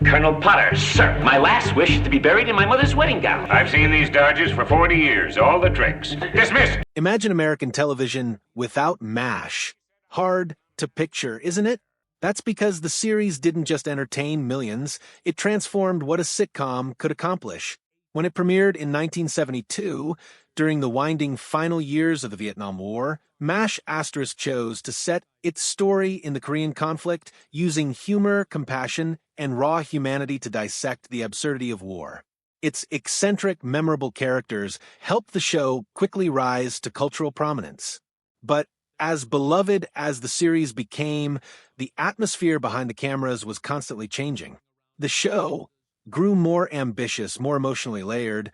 Colonel Potter, sir, my last wish is to be buried in my mother's wedding gown. I've seen these Dodgers for 40 years, all the tricks. Dismissed! Imagine American television without MASH. Hard to picture, isn't it? That's because the series didn't just entertain millions, it transformed what a sitcom could accomplish. When it premiered in 1972, during the winding final years of the Vietnam War, MASH * chose to set its story in the Korean conflict using humor, compassion, and raw humanity to dissect the absurdity of war. Its eccentric, memorable characters helped the show quickly rise to cultural prominence. But as beloved as the series became, the atmosphere behind the cameras was constantly changing. The show grew more ambitious, more emotionally layered,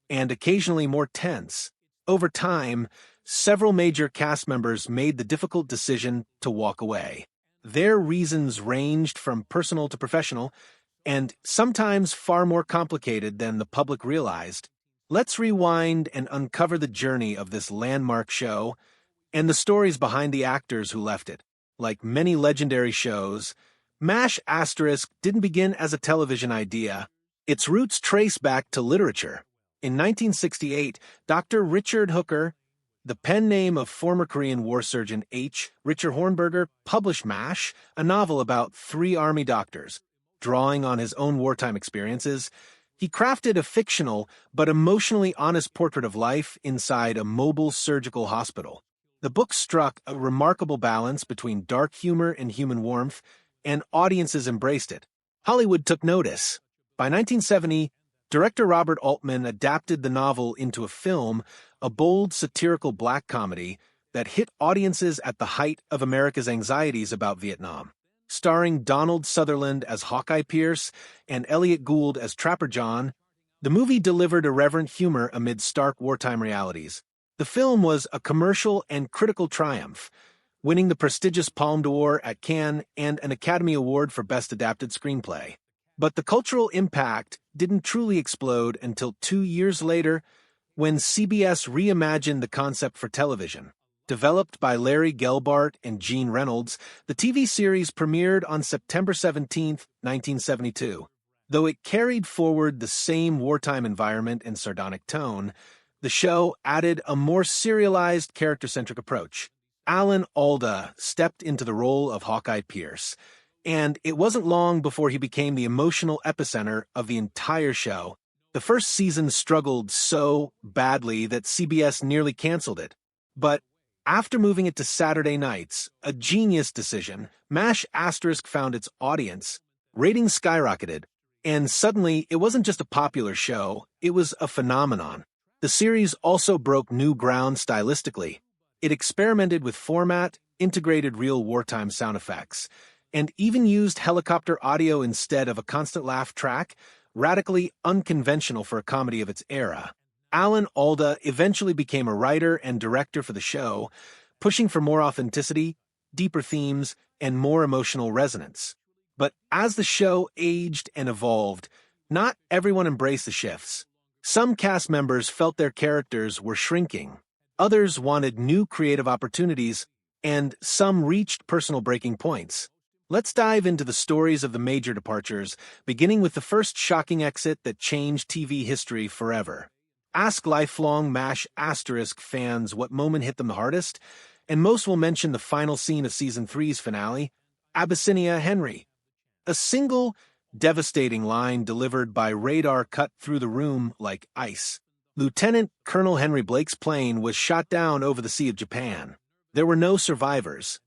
and occasionally more tense. Over time, several major cast members made the difficult decision to walk away. Their reasons ranged from personal to professional, and sometimes far more complicated than the public realized. Let's rewind and uncover the journey of this landmark show and the stories behind the actors who left it. Like many legendary shows, MASH * didn't begin as a television idea. Its roots trace back to literature. In 1968, Dr. Richard Hooker, the pen name of former Korean war surgeon H. Richard Hornberger, published MASH, a novel about 3 army doctors. Drawing on his own wartime experiences, he crafted a fictional but emotionally honest portrait of life inside a mobile surgical hospital. The book struck a remarkable balance between dark humor and human warmth, and audiences embraced it. Hollywood took notice. By 1970, director Robert Altman adapted the novel into a film, a bold satirical black comedy that hit audiences at the height of America's anxieties about Vietnam. Starring Donald Sutherland as Hawkeye Pierce and Elliot Gould as Trapper John, the movie delivered irreverent humor amid stark wartime realities. The film was a commercial and critical triumph, winning the prestigious Palme d'Or at Cannes and an Academy Award for Best Adapted Screenplay. But the cultural impact didn't truly explode until 2 years later, when CBS reimagined the concept for television. Developed by Larry Gelbart and Gene Reynolds, the TV series premiered on September 17, 1972. Though it carried forward the same wartime environment and sardonic tone, the show added a more serialized, character-centric approach. Alan Alda stepped into the role of Hawkeye Pierce, and it wasn't long before he became the emotional epicenter of the entire show. The first season struggled so badly that CBS nearly canceled it. But after moving it to Saturday nights, a genius decision, MASH * found its audience. Ratings skyrocketed, and suddenly it wasn't just a popular show, it was a phenomenon. The series also broke new ground stylistically. It experimented with format, integrated real wartime sound effects, and even used helicopter audio instead of a constant laugh track, radically unconventional for a comedy of its era. Alan Alda eventually became a writer and director for the show, pushing for more authenticity, deeper themes, and more emotional resonance. But as the show aged and evolved, not everyone embraced the shifts. Some cast members felt their characters were shrinking. Others wanted new creative opportunities, and some reached personal breaking points. Let's dive into the stories of the major departures, beginning with the first shocking exit that changed TV history forever. Ask lifelong MASH * fans what moment hit them the hardest, and most will mention the final scene of Season 3's finale, Abyssinia Henry. A single, devastating line delivered by radar cut through the room like ice. Lieutenant Colonel Henry Blake's plane was shot down over the Sea of Japan. There were no survivors.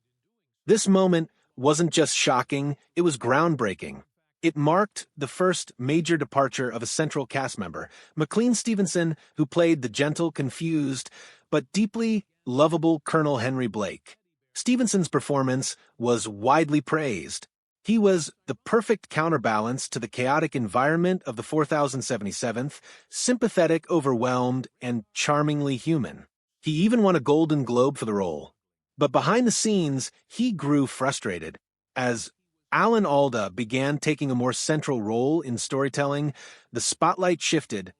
This moment wasn't just shocking, it was groundbreaking. It marked the first major departure of a central cast member, McLean Stevenson, who played the gentle, confused, but deeply lovable Colonel Henry Blake. Stevenson's performance was widely praised. He was the perfect counterbalance to the chaotic environment of the 4077th, sympathetic, overwhelmed, and charmingly human. He even won a Golden Globe for the role. But behind the scenes, he grew frustrated. As Alan Alda began taking a more central role in storytelling, the spotlight shifted,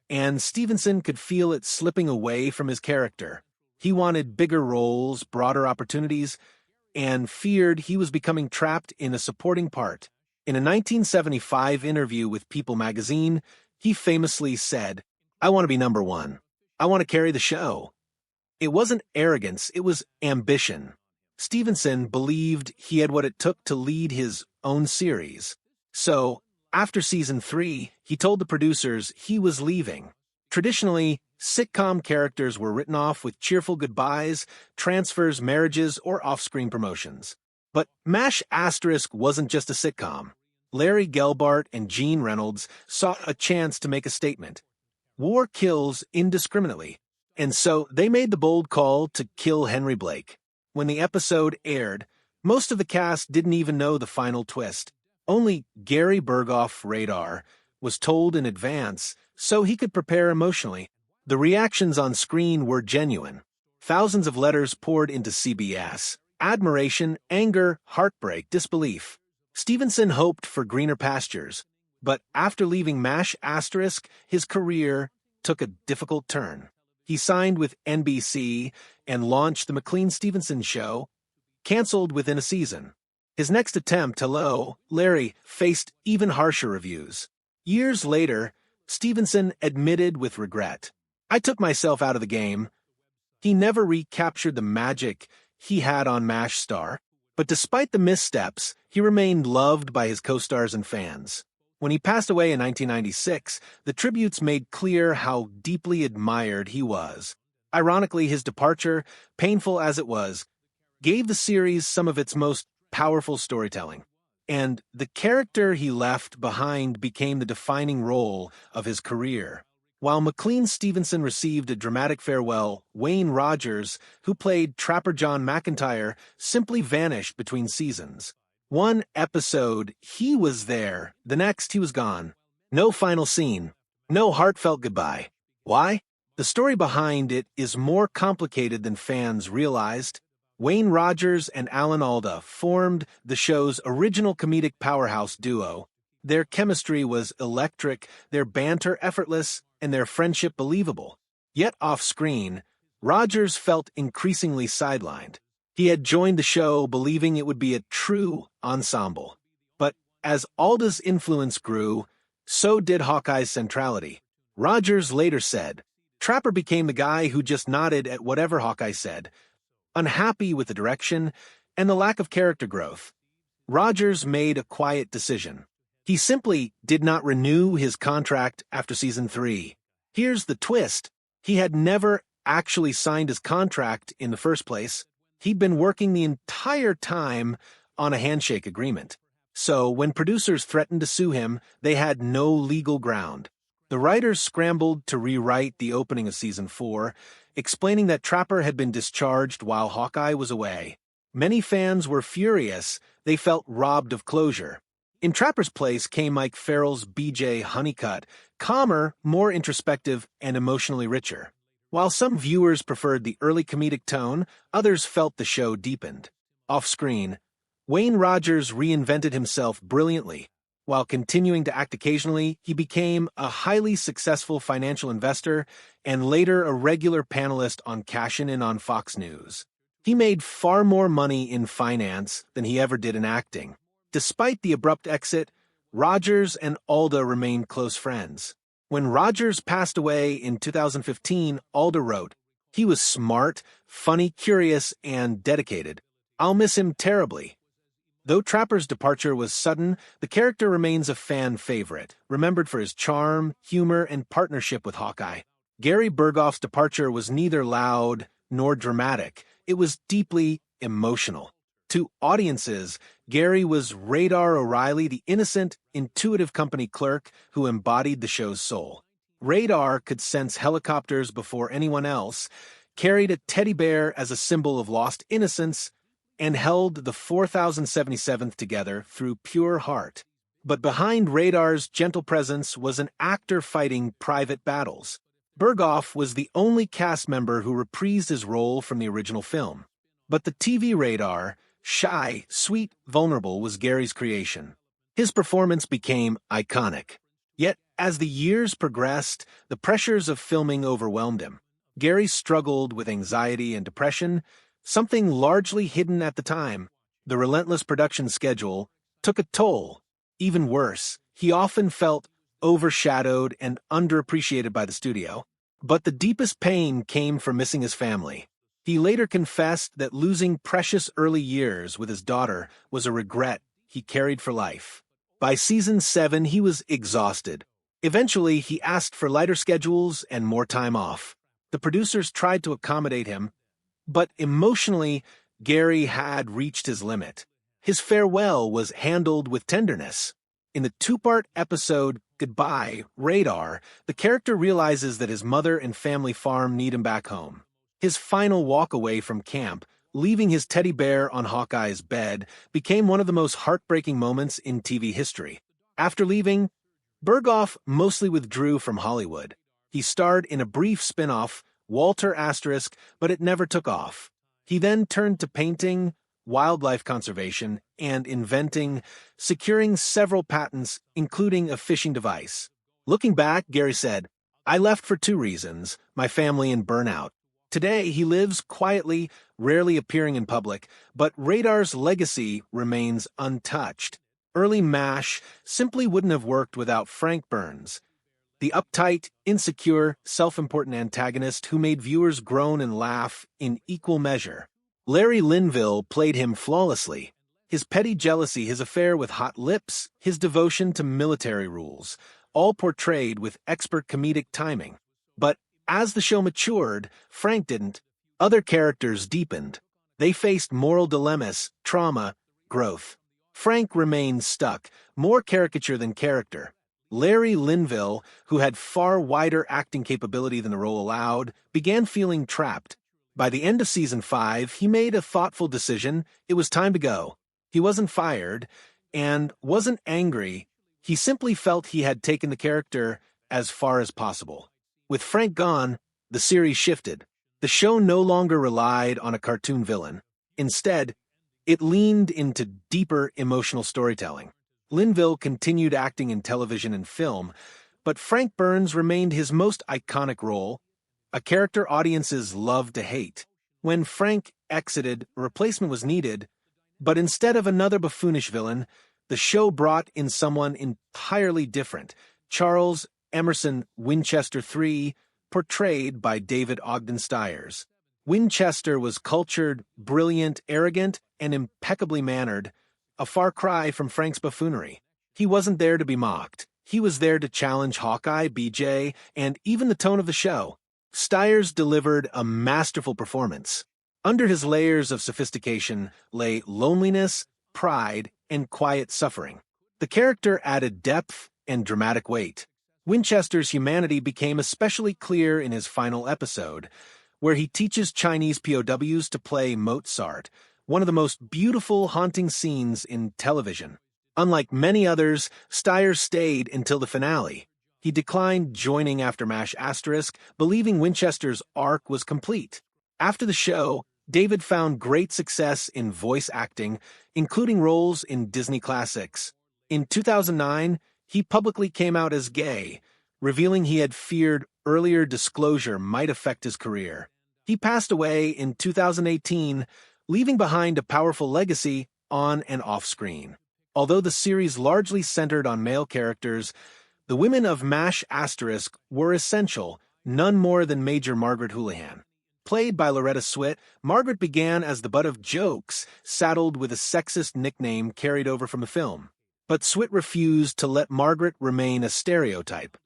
and Stevenson could feel it slipping away from his character. He wanted bigger roles, broader opportunities, and feared he was becoming trapped in a supporting part. In a 1975 interview with People magazine, he famously said, "I want to be number one. I want to carry the show." It wasn't arrogance, it was ambition. Stevenson believed he had what it took to lead his own series. So, after season 3, he told the producers he was leaving. Traditionally, sitcom characters were written off with cheerful goodbyes, transfers, marriages, or off-screen promotions. But MASH Asterisk wasn't just a sitcom. Larry Gelbart and Gene Reynolds sought a chance to make a statement. War kills indiscriminately, and so they made the bold call to kill Henry Blake. When the episode aired, most of the cast didn't even know the final twist. Only Gary Berghoff, Radar, was told in advance so he could prepare emotionally. The reactions on screen were genuine. Thousands of letters poured into CBS. Admiration, anger, heartbreak, disbelief. Stevenson hoped for greener pastures, but after leaving MASH Asterisk, his career took a difficult turn. He signed with NBC and launched The McLean-Stevenson Show, canceled within a season. His next attempt, Hello, Larry, faced even harsher reviews. Years later, Stevenson admitted with regret, "I took myself out of the game." He never recaptured the magic he had on MASH star, but despite the missteps, he remained loved by his co-stars and fans. When he passed away in 1996, the tributes made clear how deeply admired he was. Ironically, his departure, painful as it was, gave the series some of its most powerful storytelling. And the character he left behind became the defining role of his career. While McLean-Stevenson received a dramatic farewell, Wayne Rogers, who played Trapper John McIntyre, simply vanished between seasons. One episode, he was there. The next, he was gone. No final scene. No heartfelt goodbye. Why? The story behind it is more complicated than fans realized. Wayne Rogers and Alan Alda formed the show's original comedic powerhouse duo. Their chemistry was electric, their banter effortless, and their friendship believable. Yet off-screen, Rogers felt increasingly sidelined. He had joined the show believing it would be a true ensemble. But as Alda's influence grew, so did Hawkeye's centrality. Rogers later said, "Trapper became the guy who just nodded at whatever Hawkeye said, unhappy with the direction and the lack of character growth." Rogers made a quiet decision. He simply did not renew his contract after season 3. Here's the twist. He had never actually signed his contract in the first place. He'd been working the entire time on a handshake agreement. So when producers threatened to sue him, they had no legal ground. The writers scrambled to rewrite the opening of season 4, explaining that Trapper had been discharged while Hawkeye was away. Many fans were furious. They felt robbed of closure. In Trapper's place came Mike Farrell's B.J. Honeycutt, calmer, more introspective, and emotionally richer. While some viewers preferred the early comedic tone, others felt the show deepened. Off-screen, Wayne Rogers reinvented himself brilliantly. While continuing to act occasionally, he became a highly successful financial investor and later a regular panelist on Cashin' In on Fox News. He made far more money in finance than he ever did in acting. Despite the abrupt exit, Rogers and Alda remained close friends. When Rogers passed away in 2015, Alda wrote, "He was smart, funny, curious, and dedicated. I'll miss him terribly." Though Trapper's departure was sudden, the character remains a fan favorite, remembered for his charm, humor, and partnership with Hawkeye. Gary Berghoff's departure was neither loud nor dramatic. It was deeply emotional. To audiences, Gary was Radar O'Reilly, the innocent, intuitive company clerk who embodied the show's soul. Radar could sense helicopters before anyone else, carried a teddy bear as a symbol of lost innocence, and held the 4077th together through pure heart. But behind Radar's gentle presence was an actor fighting private battles. Berghoff was the only cast member who reprised his role from the original film. But the TV Radar, shy, sweet, vulnerable, was Gary's creation. His performance became iconic. Yet, as the years progressed, the pressures of filming overwhelmed him. Gary struggled with anxiety and depression, something largely hidden at the time. The relentless production schedule took a toll. Even worse, he often felt overshadowed and underappreciated by the studio. But the deepest pain came from missing his family. He later confessed that losing precious early years with his daughter was a regret he carried for life. By season 7, he was exhausted. Eventually, he asked for lighter schedules and more time off. The producers tried to accommodate him, but emotionally, Gary had reached his limit. His farewell was handled with tenderness. In the two-part episode, Goodbye, Radar, the character realizes that his mother and family farm need him back home. His final walk away from camp, leaving his teddy bear on Hawkeye's bed, became one of the most heartbreaking moments in TV history. After leaving, Berghoff mostly withdrew from Hollywood. He starred in a brief spin-off, Walter *, but it never took off. He then turned to painting, wildlife conservation, and inventing, securing several patents, including a fishing device. Looking back, Gary said, "I left for 2 reasons, my family and burnout." Today, he lives quietly, rarely appearing in public, but Radar's legacy remains untouched. Early MASH simply wouldn't have worked without Frank Burns, the uptight, insecure, self-important antagonist who made viewers groan and laugh in equal measure. Larry Linville played him flawlessly. His petty jealousy, his affair with hot lips, his devotion to military rules, all portrayed with expert comedic timing. But as the show matured, Frank didn't. Other characters deepened. They faced moral dilemmas, trauma, growth. Frank remained stuck, more caricature than character. Larry Linville, who had far wider acting capability than the role allowed, began feeling trapped. By the end of season 5, he made a thoughtful decision. It was time to go. He wasn't fired and wasn't angry. He simply felt he had taken the character as far as possible. With Frank gone, the series shifted. The show no longer relied on a cartoon villain. Instead, it leaned into deeper emotional storytelling. Linville continued acting in television and film, but Frank Burns remained his most iconic role, a character audiences loved to hate. When Frank exited, a replacement was needed, but instead of another buffoonish villain, the show brought in someone entirely different, Charles Emerson Winchester III, portrayed by David Ogden Stiers. Winchester was cultured, brilliant, arrogant, and impeccably mannered, a far cry from Frank's buffoonery. He wasn't there to be mocked. He was there to challenge Hawkeye, BJ, and even the tone of the show. Stiers delivered a masterful performance. Under his layers of sophistication lay loneliness, pride, and quiet suffering. The character added depth and dramatic weight. Winchester's humanity became especially clear in his final episode, where he teaches Chinese POWs to play Mozart, one of the most beautiful, haunting scenes in television. Unlike many others, Stiers stayed until the finale. He declined joining after MASH *, believing Winchester's arc was complete. After the show, David found great success in voice acting, including roles in Disney classics. In 2009, he publicly came out as gay, revealing he had feared earlier disclosure might affect his career. He passed away in 2018, leaving behind a powerful legacy on and off screen. Although the series largely centered on male characters, the women of MASH * were essential, none more than Major Margaret Houlihan. Played by Loretta Swit, Margaret began as the butt of jokes, saddled with a sexist nickname carried over from the film. But Swit refused to let Margaret remain a stereotype.